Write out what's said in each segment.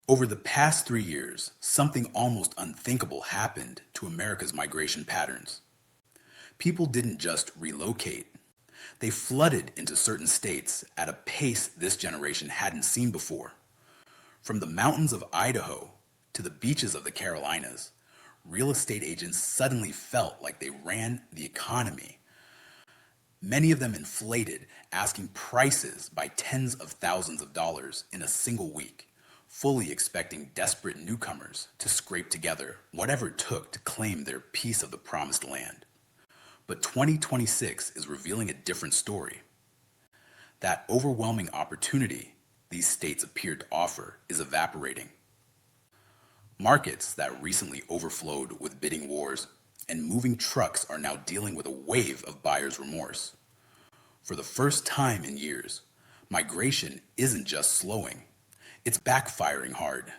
Over the past 3 years, something almost unthinkable happened to America's migration patterns. People didn't just relocate, they flooded into certain states at a pace this generation hadn't seen before. From the mountains of Idaho to the beaches of the Carolinas, real estate agents suddenly felt like they ran the economy. Many of them inflated, asking prices by tens of thousands of dollars in a single week, fully expecting desperate newcomers to scrape together whatever it took to claim their piece of the promised land. But 2026 is revealing a different story. That overwhelming opportunity these states appeared to offer is evaporating. Markets that recently overflowed with bidding wars and moving trucks are now dealing with a wave of buyer's remorse. For the first time in years, migration isn't just slowing, it's backfiring hard.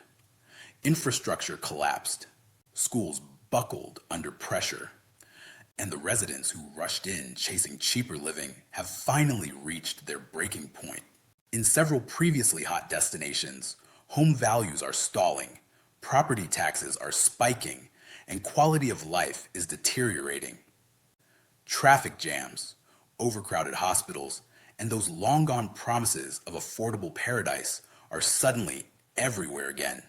Infrastructure collapsed, schools buckled under pressure, and the residents who rushed in chasing cheaper living have finally reached their breaking point. In several previously hot destinations, home values are stalling, property taxes are spiking, and quality of life is deteriorating. Traffic jams, overcrowded hospitals, and those long-gone promises of affordable paradise are suddenly everywhere again.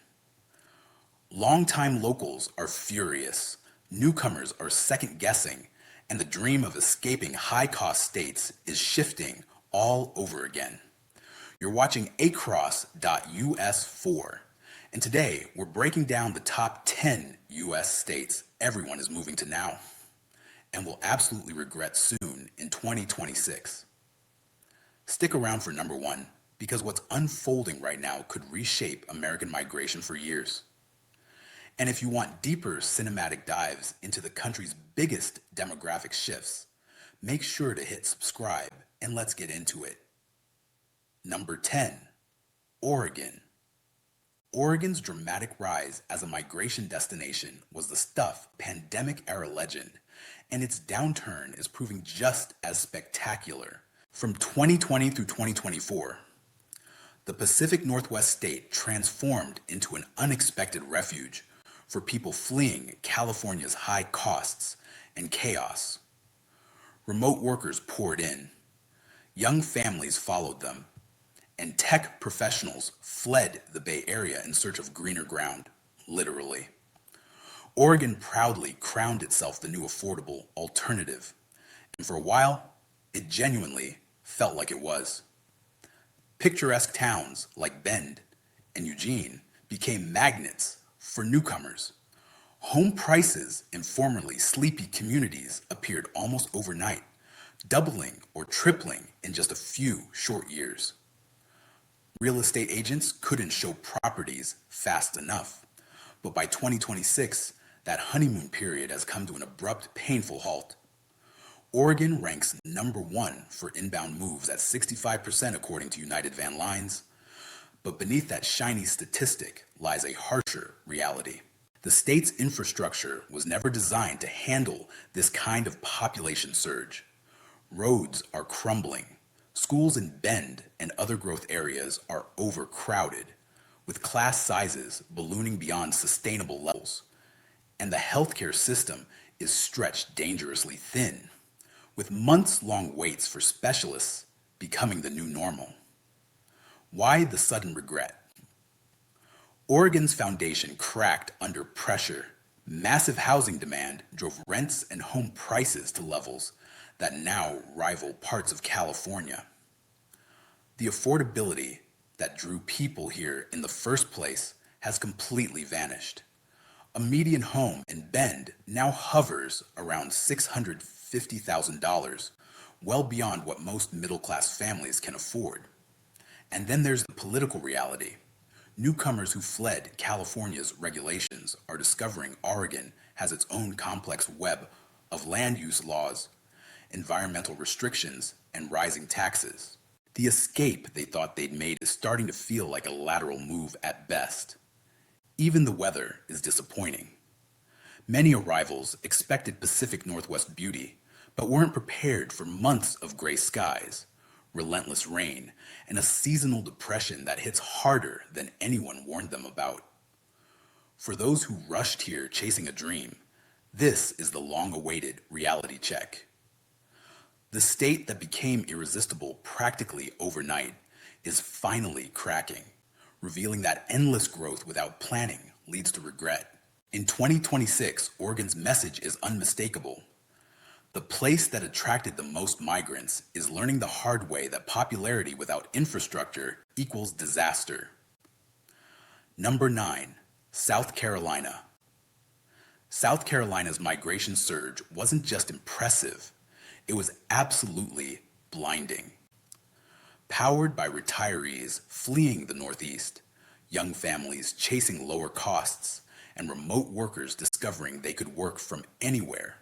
Longtime locals are furious, newcomers are second-guessing, and the dream of escaping high-cost states is shifting all over again. You're watching across.us4, and today we're breaking down the top 10 US states everyone is moving to now, and will absolutely regret soon in 2026. Stick around for number one, because what's unfolding right now could reshape American migration for years. And if you want deeper cinematic dives into the country's biggest demographic shifts, make sure to hit subscribe and let's get into it. Number 10, Oregon. Oregon's dramatic rise as a migration destination was the stuff of pandemic-era legend, and its downturn is proving just as spectacular. From 2020 through 2024, the Pacific Northwest state transformed into an unexpected refuge for people fleeing California's high costs and chaos. Remote workers poured in, young families followed them, and tech professionals fled the Bay Area in search of greener ground, literally. Oregon proudly crowned itself the new affordable alternative, and for a while, it genuinely felt like it was. Picturesque towns like Bend and Eugene became magnets for newcomers. Home prices in formerly sleepy communities appeared almost overnight, doubling or tripling in just a few short years. Real estate agents couldn't show properties fast enough, but by 2026, that honeymoon period has come to an abrupt, painful halt. Oregon ranks number one for inbound moves at 65% according to United Van Lines, but beneath that shiny statistic lies a harsher reality. The state's infrastructure was never designed to handle this kind of population surge. Roads are crumbling. Schools in Bend and other growth areas are overcrowded, with class sizes ballooning beyond sustainable levels. And the healthcare system is stretched dangerously thin, with months-long waits for specialists becoming the new normal. Why the sudden regret? Oregon's foundation cracked under pressure. Massive housing demand drove rents and home prices to levels that now rival parts of California. The affordability that drew people here in the first place has completely vanished. A median home in Bend now hovers around $650,000, well beyond what most middle-class families can afford. And then there's the political reality. Newcomers who fled California's regulations are discovering Oregon has its own complex web of land use laws, environmental restrictions, and rising taxes. The escape they thought they'd made is starting to feel like a lateral move at best. Even the weather is disappointing. Many arrivals expected Pacific Northwest beauty, but weren't prepared for months of gray skies, relentless rain, and a seasonal depression that hits harder than anyone warned them about. For those who rushed here chasing a dream, this is the long-awaited reality check. The state that became irresistible practically overnight is finally cracking, revealing that endless growth without planning leads to regret. In 2026, Oregon's message is unmistakable. The place that attracted the most migrants is learning the hard way that popularity without infrastructure equals disaster. Number 9, South Carolina. South Carolina's migration surge wasn't just impressive, it was absolutely blinding. Powered by retirees fleeing the Northeast, young families chasing lower costs, and remote workers discovering they could work from anywhere,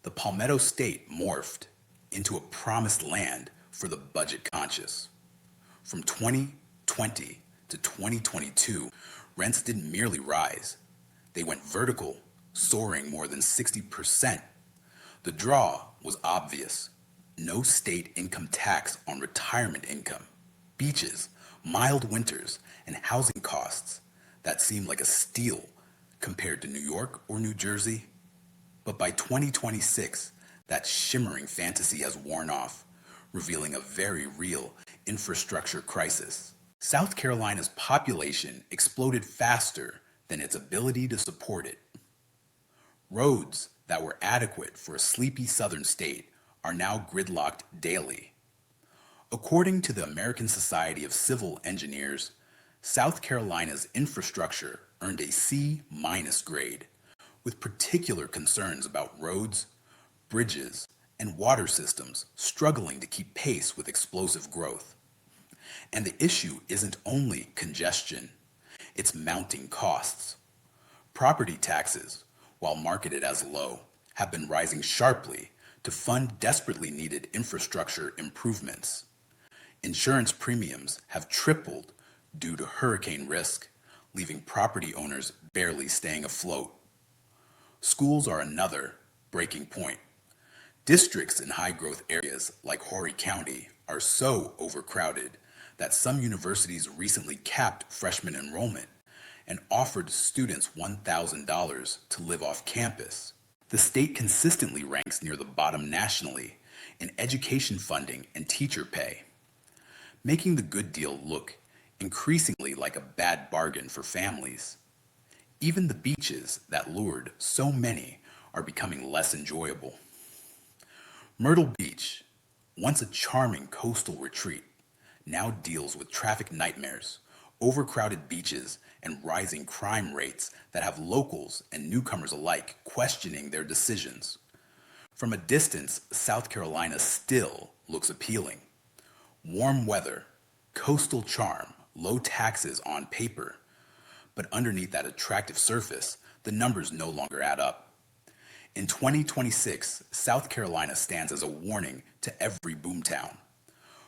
the Palmetto State morphed into a promised land for the budget conscious. From 2020 to 2022, rents didn't merely rise, they went vertical, soaring more than 60%. The draw was obvious. No state income tax on retirement income, beaches, mild winters, and housing costs that seemed like a steal compared to New York or New Jersey. But by 2026, that shimmering fantasy has worn off, revealing a very real infrastructure crisis. South Carolina's population exploded faster than its ability to support it. Roads that were adequate for a sleepy southern state are now gridlocked daily. According to the American Society of Civil Engineers, South Carolina's infrastructure earned a C- grade, with particular concerns about roads, bridges, and water systems struggling to keep pace with explosive growth. And the issue isn't only congestion, it's mounting costs. Property taxes, while marketed as low, have been rising sharply to fund desperately needed infrastructure improvements. Insurance premiums have tripled due to hurricane risk, leaving property owners barely staying afloat. Schools are another breaking point. Districts in high-growth areas like Horry County are so overcrowded that some universities recently capped freshman enrollment and offered students $1,000 to live off campus. The state consistently ranks near the bottom nationally in education funding and teacher pay, making the good deal look increasingly like a bad bargain for families. Even the beaches that lured so many are becoming less enjoyable. Myrtle Beach, once a charming coastal retreat, now deals with traffic nightmares, overcrowded beaches, and rising crime rates that have locals and newcomers alike questioning their decisions. From a distance, South Carolina still looks appealing. Warm weather, coastal charm, low taxes on paper. But underneath that attractive surface, the numbers no longer add up. In 2026, South Carolina stands as a warning to every boomtown.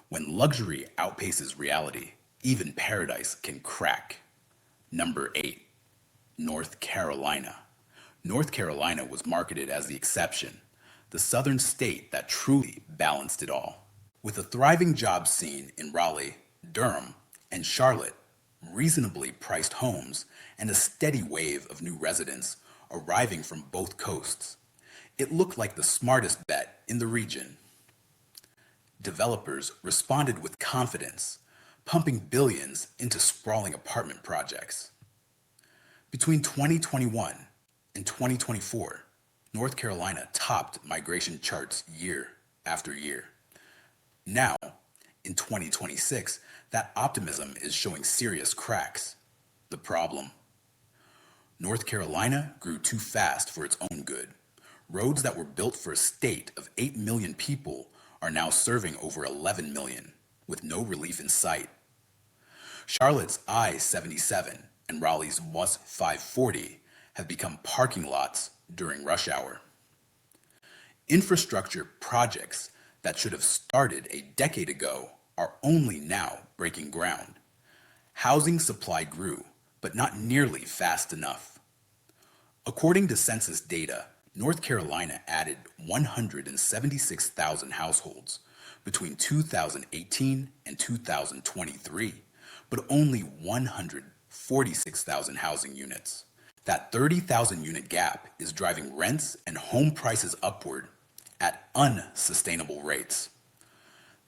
When luxury outpaces reality, even paradise can crack. Number 8, North Carolina. North Carolina was marketed as the exception, the southern state that truly balanced it all. With a thriving job scene in Raleigh, Durham, and Charlotte, reasonably priced homes, and a steady wave of new residents arriving from both coasts, it looked like the smartest bet in the region. Developers responded with confidence, pumping billions into sprawling apartment projects. Between 2021 and 2024, North Carolina topped migration charts year after year. Now, in 2026, that optimism is showing serious cracks. The problem? North Carolina grew too fast for its own good. Roads that were built for a state of 8 million people are now serving over 11 million, with no relief in sight. Charlotte's I-77 and Raleigh's WUS 540 have become parking lots during rush hour. Infrastructure projects that should have started a decade ago are only now breaking ground. Housing supply grew, but not nearly fast enough. According to census data, North Carolina added 176,000 households, between 2018 and 2023, but only 146,000 housing units. That 30,000 unit gap is driving rents and home prices upward at unsustainable rates.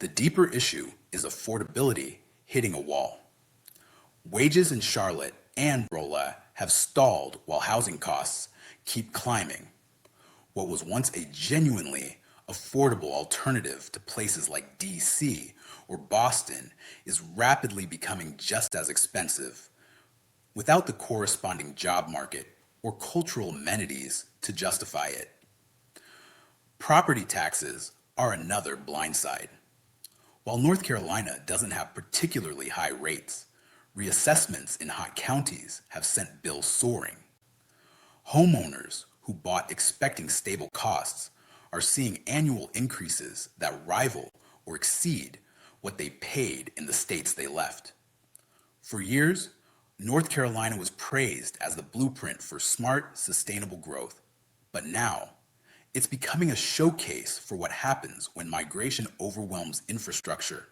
The deeper issue is affordability hitting a wall. Wages in Charlotte and Rolla have stalled while housing costs keep climbing. What was once a genuinely affordable alternative to places like DC or Boston is rapidly becoming just as expensive, without the corresponding job market or cultural amenities to justify it. Property taxes are another blindside. While North Carolina doesn't have particularly high rates, reassessments in hot counties have sent bills soaring. Homeowners who bought expecting stable costs are seeing annual increases that rival or exceed what they paid in the states they left. For years, North Carolina was praised as the blueprint for smart, sustainable growth, but now it's becoming a showcase for what happens when migration overwhelms infrastructure.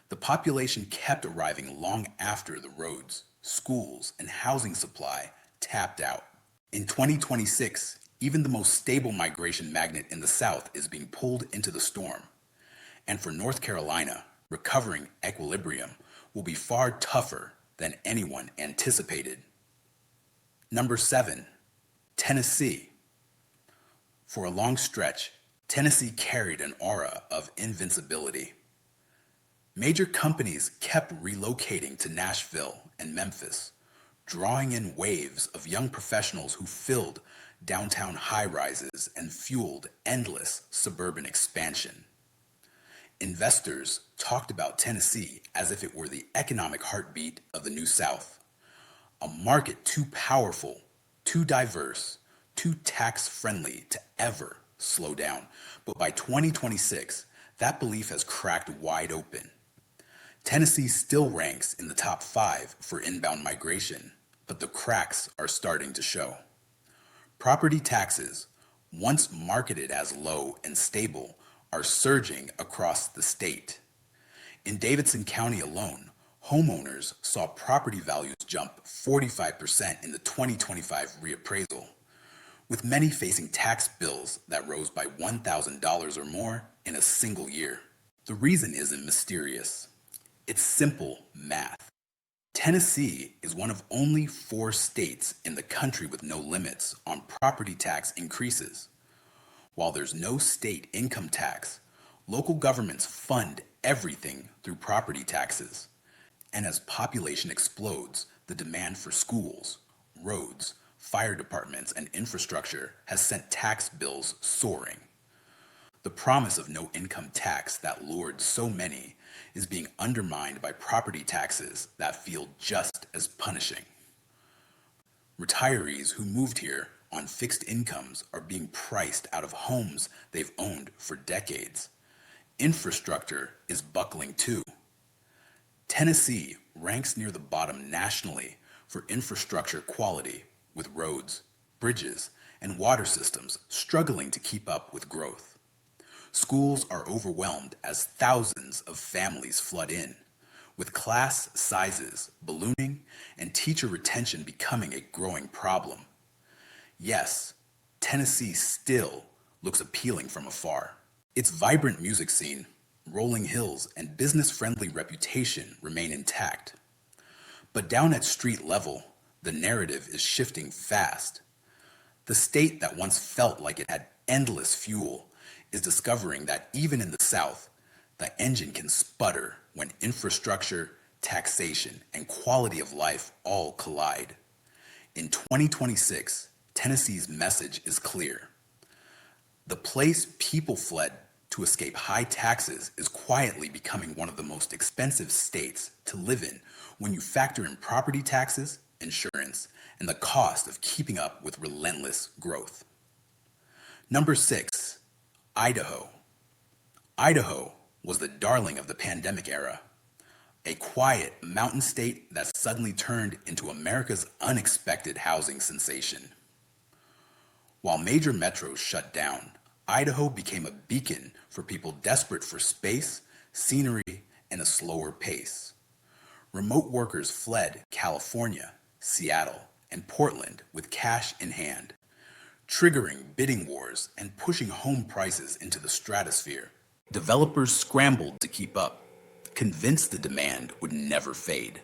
The population kept arriving long after the roads, schools, and housing supply tapped out. In 2026, even the most stable migration magnet in the South is being pulled into the storm. And for North Carolina, recovering equilibrium will be far tougher than anyone anticipated. Number 7, Tennessee. For a long stretch, Tennessee carried an aura of invincibility. Major companies kept relocating to Nashville and Memphis, drawing in waves of young professionals who filled downtown high-rises and fueled endless suburban expansion. Investors talked about Tennessee as if it were the economic heartbeat of the New South, a market too powerful, too diverse, too tax-friendly to ever slow down. But by 2026, that belief has cracked wide open. Tennessee still ranks in the top 5 for inbound migration, but the cracks are starting to show. Property taxes, once marketed as low and stable, are surging across the state. In Davidson County alone, homeowners saw property values jump 45% in the 2025 reappraisal, with many facing tax bills that rose by $1,000 or more in a single year. The reason isn't mysterious. It's simple math. Tennessee is one of only 4 states in the country with no limits on property tax increases. While there's no state income tax, local governments fund everything through property taxes. And as population explodes, the demand for schools, roads, fire departments, and infrastructure has sent tax bills soaring. The promise of no income tax that lured so many is being undermined by property taxes that feel just as punishing. Retirees who moved here on fixed incomes are being priced out of homes they've owned for decades. Infrastructure is buckling too. Tennessee ranks near the bottom nationally for infrastructure quality, with roads, bridges, and water systems struggling to keep up with growth. Schools are overwhelmed as thousands of families flood in, with class sizes ballooning and teacher retention becoming a growing problem. Yes, Tennessee still looks appealing from afar. Its vibrant music scene, rolling hills, and business-friendly reputation remain intact. But down at street level, the narrative is shifting fast. The state that once felt like it had endless fuel is discovering that even in the South, the engine can sputter when infrastructure, taxation, and quality of life all collide. In 2026, Tennessee's message is clear. The place people fled to escape high taxes is quietly becoming one of the most expensive states to live in when you factor in property taxes, insurance, and the cost of keeping up with relentless growth. Number 6, Idaho. Idaho was the darling of the pandemic era, a quiet mountain state that suddenly turned into America's unexpected housing sensation. While major metros shut down, Idaho became a beacon for people desperate for space, scenery, and a slower pace. Remote workers fled California, Seattle, and Portland with cash in hand, triggering bidding wars and pushing home prices into the stratosphere. Developers scrambled to keep up, convinced the demand would never fade.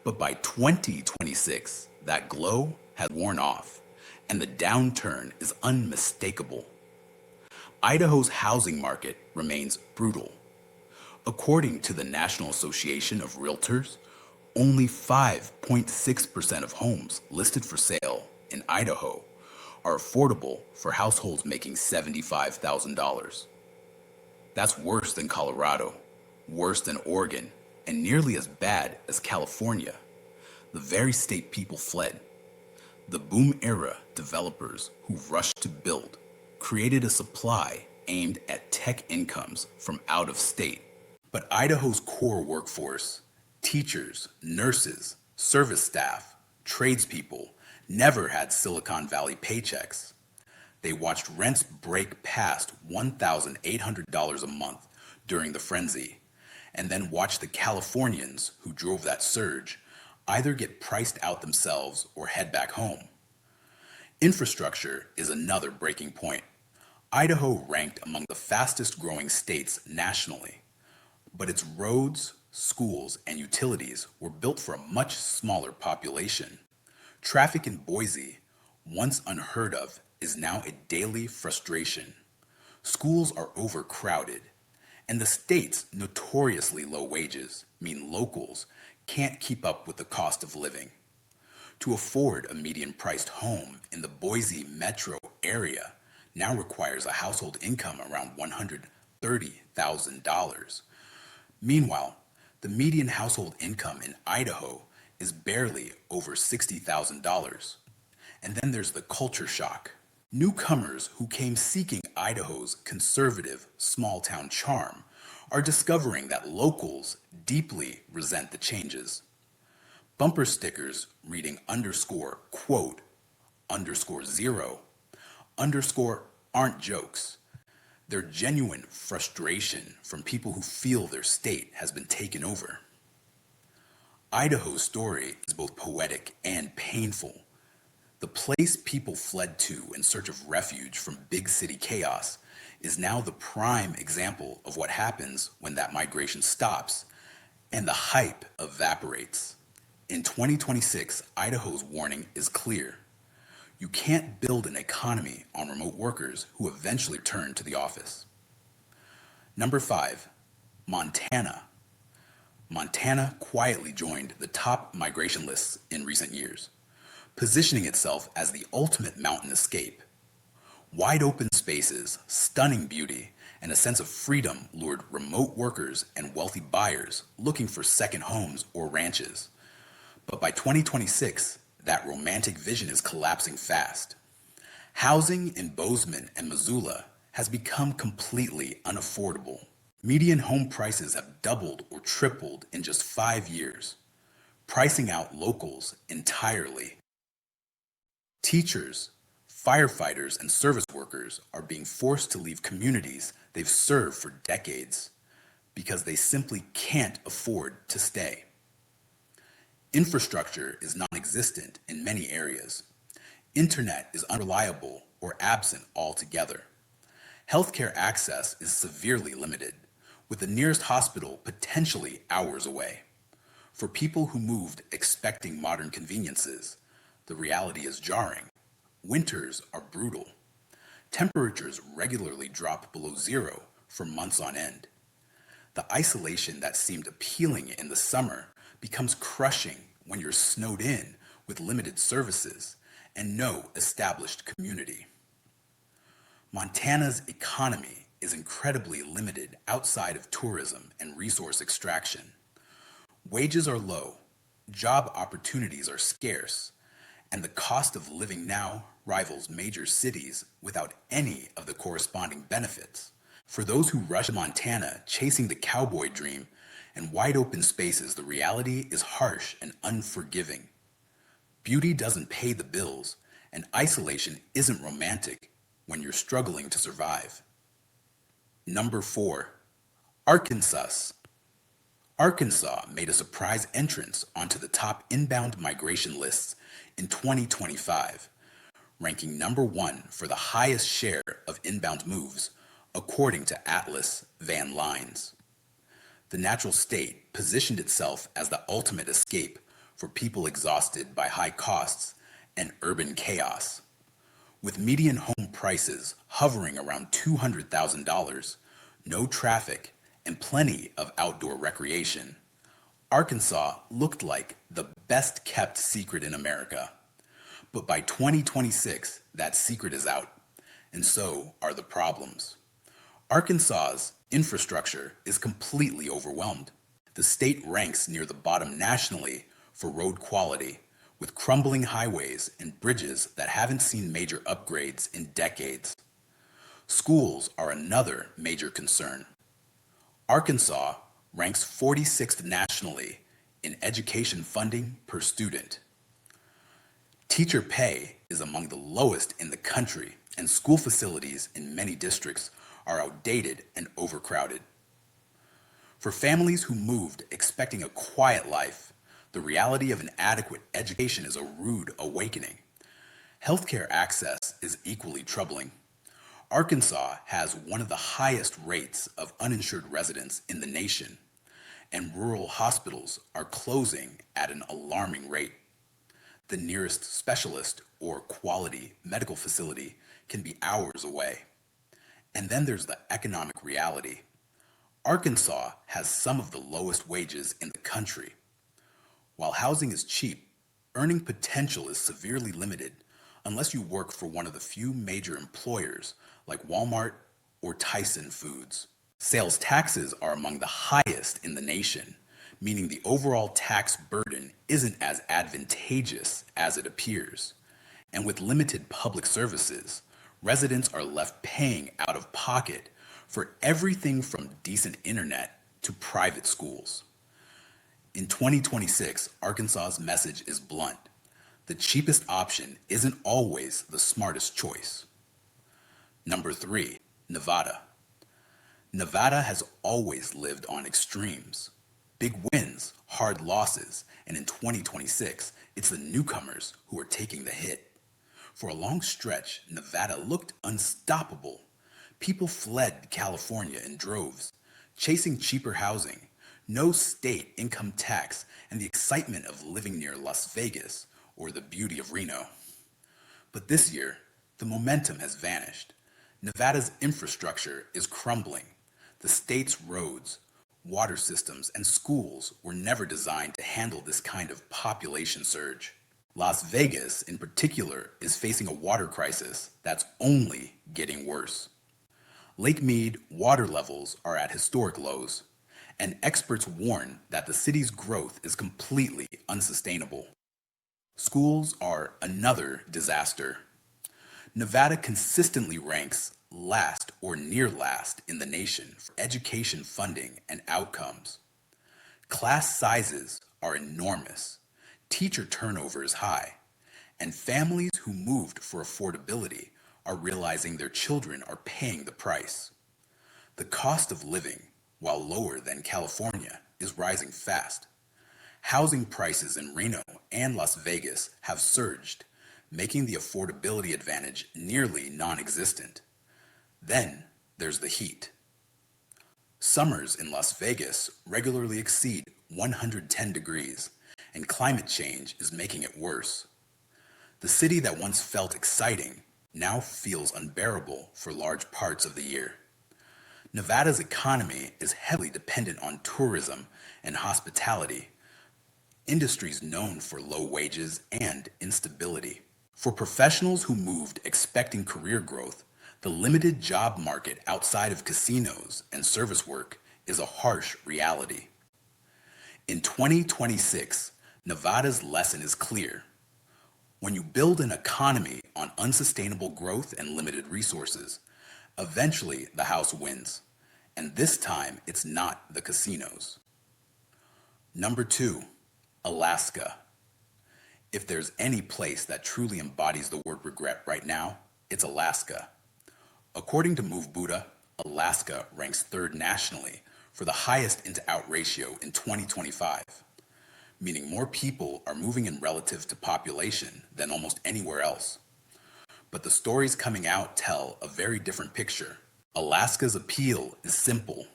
But by 2026, that glow had worn off, and the downturn is unmistakable. Idaho's housing market remains brutal. According to the National Association of Realtors, only 5.6% of homes listed for sale in Idaho are affordable for households making $75,000. That's worse than Colorado, worse than Oregon, and nearly as bad as California, the very state people fled. The boom era developers who rushed to build created a supply aimed at tech incomes from out of state. But Idaho's core workforce, teachers, nurses, service staff, tradespeople, never had Silicon Valley paychecks. They watched rents break past $1,800 a month during the frenzy, and then watched the Californians who drove that surge either get priced out themselves or head back home. Infrastructure is another breaking point. Idaho ranked among the fastest growing states nationally, but its roads, schools, and utilities were built for a much smaller population. Traffic in Boise, once unheard of, is now a daily frustration. Schools are overcrowded, and the state's notoriously low wages mean locals can't keep up with the cost of living. To afford a median-priced home in the Boise metro area now requires a household income around $130,000. Meanwhile, the median household income in Idaho is barely over $60,000. And then there's the culture shock. Newcomers who came seeking Idaho's conservative small-town charm are discovering that locals deeply resent the changes. Bumper stickers reading underscore quote underscore zero underscore aren't jokes. They're genuine frustration from people who feel their state has been taken over. Idaho's story is both poetic and painful. The place people fled to in search of refuge from big city chaos is now the prime example of what happens when that migration stops and the hype evaporates. In 2026, Idaho's warning is clear. You can't build an economy on remote workers who eventually return to the office. Number 5, Montana. Montana quietly joined the top migration lists in recent years, positioning itself as the ultimate mountain escape. Wide open spaces, stunning beauty, and a sense of freedom lured remote workers and wealthy buyers looking for second homes or ranches. But by 2026, that romantic vision is collapsing fast. Housing in Bozeman and Missoula has become completely unaffordable. Median home prices have doubled or tripled in just 5 years, pricing out locals entirely. Teachers, firefighters, and service workers are being forced to leave communities they've served for decades because they simply can't afford to stay. Infrastructure is non-existent in many areas. Internet is unreliable or absent altogether. Healthcare access is severely limited, with the nearest hospital potentially hours away. For people who moved expecting modern conveniences, the reality is jarring. Winters are brutal. Temperatures regularly drop below zero for months on end. The isolation that seemed appealing in the summer becomes crushing when you're snowed in with limited services and no established community. Montana's economy is incredibly limited outside of tourism and resource extraction. Wages are low, job opportunities are scarce, and the cost of living now rivals major cities without any of the corresponding benefits. For those who rush to Montana chasing the cowboy dream and wide open spaces, the reality is harsh and unforgiving. Beauty doesn't pay the bills, and isolation isn't romantic. when you're struggling to survive. Number 4. Arkansas. Arkansas made a surprise entrance onto the top inbound migration lists in 2025, ranking number 1 for the highest share of inbound moves, according to Atlas Van Lines. The natural state positioned itself as the ultimate escape for people exhausted by high costs and urban chaos. With median home prices hovering around $200,000, no traffic, and plenty of outdoor recreation, Arkansas looked like the best kept secret in America. But by 2026, that secret is out, and so are the problems. Arkansas's infrastructure is completely overwhelmed. The state ranks near the bottom nationally for road quality, with crumbling highways and bridges that haven't seen major upgrades in decades. Schools are another major concern. Arkansas ranks 46th nationally in education funding per student. Teacher pay is among the lowest in the country, and school facilities in many districts are outdated and overcrowded. For families who moved expecting a quiet life, the reality of an adequate education is a rude awakening. Healthcare access is equally troubling. Arkansas has one of the highest rates of uninsured residents in the nation, and rural hospitals are closing at an alarming rate. The nearest specialist or quality medical facility can be hours away. And then there's the economic reality. Arkansas has some of the lowest wages in the country. While housing is cheap, earning potential is severely limited unless you work for one of the few major employers like Walmart or Tyson Foods. Sales taxes are among the highest in the nation, meaning the overall tax burden isn't as advantageous as it appears. And with limited public services, residents are left paying out of pocket for everything from decent internet to private schools. In 2026, Arkansas's message is blunt. The cheapest option isn't always the smartest choice. Number 3, Nevada. Nevada has always lived on extremes. Big wins, hard losses, and in 2026, it's the newcomers who are taking the hit. For a long stretch, Nevada looked unstoppable. People fled California in droves, chasing cheaper housing, no state income tax, and the excitement of living near Las Vegas or the beauty of Reno. But this year, the momentum has vanished. Nevada's infrastructure is crumbling. The state's roads, water systems, and schools were never designed to handle this kind of population surge. Las Vegas, in particular, is facing a water crisis that's only getting worse. Lake Mead water levels are at historic lows, and experts warn that the city's growth is completely unsustainable. Schools are another disaster. Nevada consistently ranks last or near last in the nation for education funding and outcomes. Class sizes are enormous, teacher turnover is high, and families who moved for affordability are realizing their children are paying the price. The cost of living, while lower than California, is rising fast. Housing prices in Reno and Las Vegas have surged, making the affordability advantage nearly non-existent. Then there's the heat. Summers in Las Vegas regularly exceed 110 degrees, and climate change is making it worse. The city that once felt exciting now feels unbearable for large parts of the year. Nevada's economy is heavily dependent on tourism and hospitality, industries known for low wages and instability. For professionals who moved expecting career growth, the limited job market outside of casinos and service work is a harsh reality. In 2026, Nevada's lesson is clear. When you build an economy on unsustainable growth and limited resources, eventually the house wins. And this time, it's not the casinos. Number 2, Alaska. If there's any place that truly embodies the word regret right now, it's Alaska. According to Move Buddha, Alaska ranks third nationally for the highest into-out ratio in 2025, meaning more people are moving in relative to population than almost anywhere else. But the stories coming out tell a very different picture. Alaska's appeal is simple.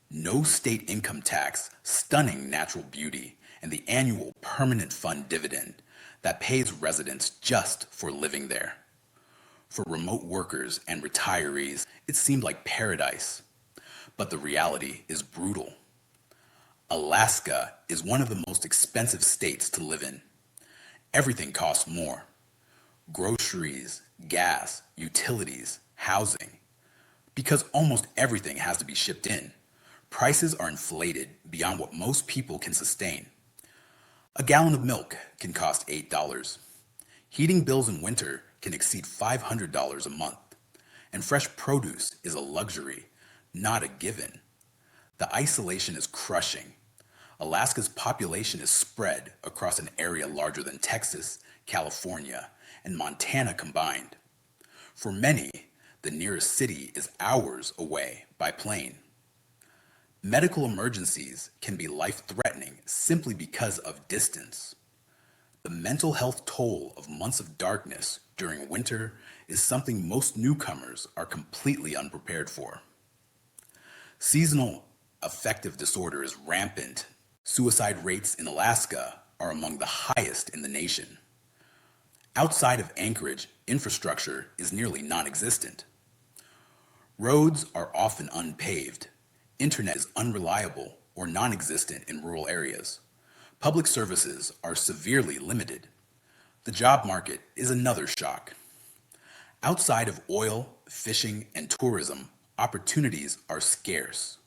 No state income tax, stunning natural beauty, and the annual permanent fund dividend that pays residents just for living there. For remote workers and retirees, it seemed like paradise. But the reality is brutal. Alaska is one of the most expensive states to live in. Everything costs more. Groceries, gas, utilities, housing. Because almost everything has to be shipped in, prices are inflated beyond what most people can sustain. A gallon of milk can cost $8. Heating bills in winter can exceed $500 a month, and fresh produce is a luxury, not a given. The isolation is crushing. Alaska's population is spread across an area larger than Texas, California, and Montana combined. For many, the nearest city is hours away by plane. Medical emergencies can be life-threatening simply because of distance. The mental health toll of months of darkness during winter is something most newcomers are completely unprepared for. Seasonal affective disorder is rampant. Suicide rates in Alaska are among the highest in the nation. Outside of Anchorage, infrastructure is nearly non-existent. Roads are often unpaved. Internet is unreliable or non-existent in rural areas. Public services are severely limited. The job market is another shock. Outside of oil, fishing, and tourism, opportunities are scarce.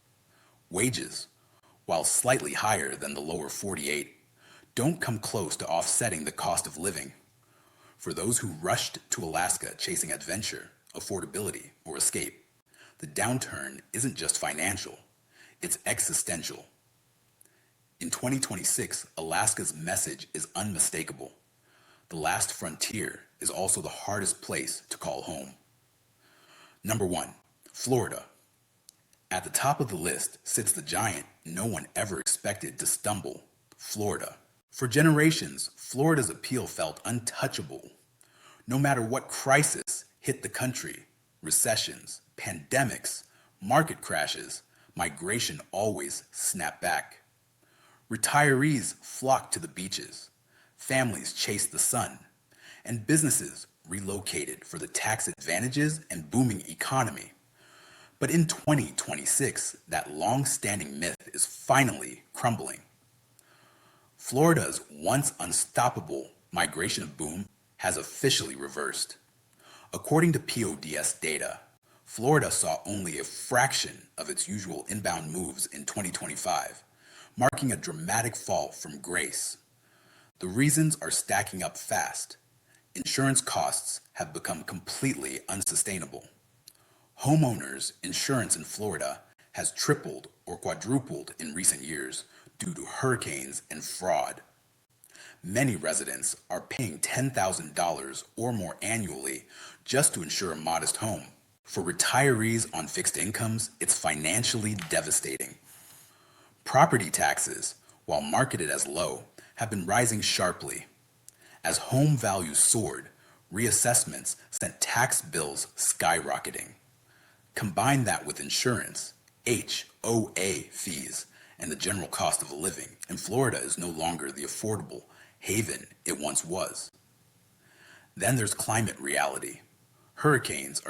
Wages, while slightly higher than the lower 48, don't come close to offsetting the cost of living. For those who rushed to Alaska chasing adventure, affordability, or escape, the downturn isn't just financial, it's existential. In 2026, Alaska's message is unmistakable. The last frontier is also the hardest place to call home. Number 1, Florida. At the top of the list sits the giant no one ever expected to stumble, Florida. For generations, Florida's appeal felt untouchable. No matter what crisis hit the country, recessions, pandemics, market crashes, migration always snapped back. Retirees flocked to the beaches, families chased the sun, and businesses relocated for the tax advantages and booming economy. But in 2026, that long-standing myth is finally crumbling. Florida's once unstoppable migration boom has officially reversed. According to PODS data, Florida saw only a fraction of its usual inbound moves in 2025, marking a dramatic fall from grace. The reasons are stacking up fast. Insurance costs have become completely unsustainable. Homeowners' insurance in Florida has tripled or quadrupled in recent years due to hurricanes and fraud. Many residents are paying $10,000 or more annually just to insure a modest home. For retirees on fixed incomes, it's financially devastating. Property taxes, while marketed as low, have been rising sharply. As home values soared, reassessments sent tax bills skyrocketing. Combine that with insurance, HOA fees, and the general cost of living, and Florida is no longer the affordable haven it once was. Then there's climate reality. Hurricanes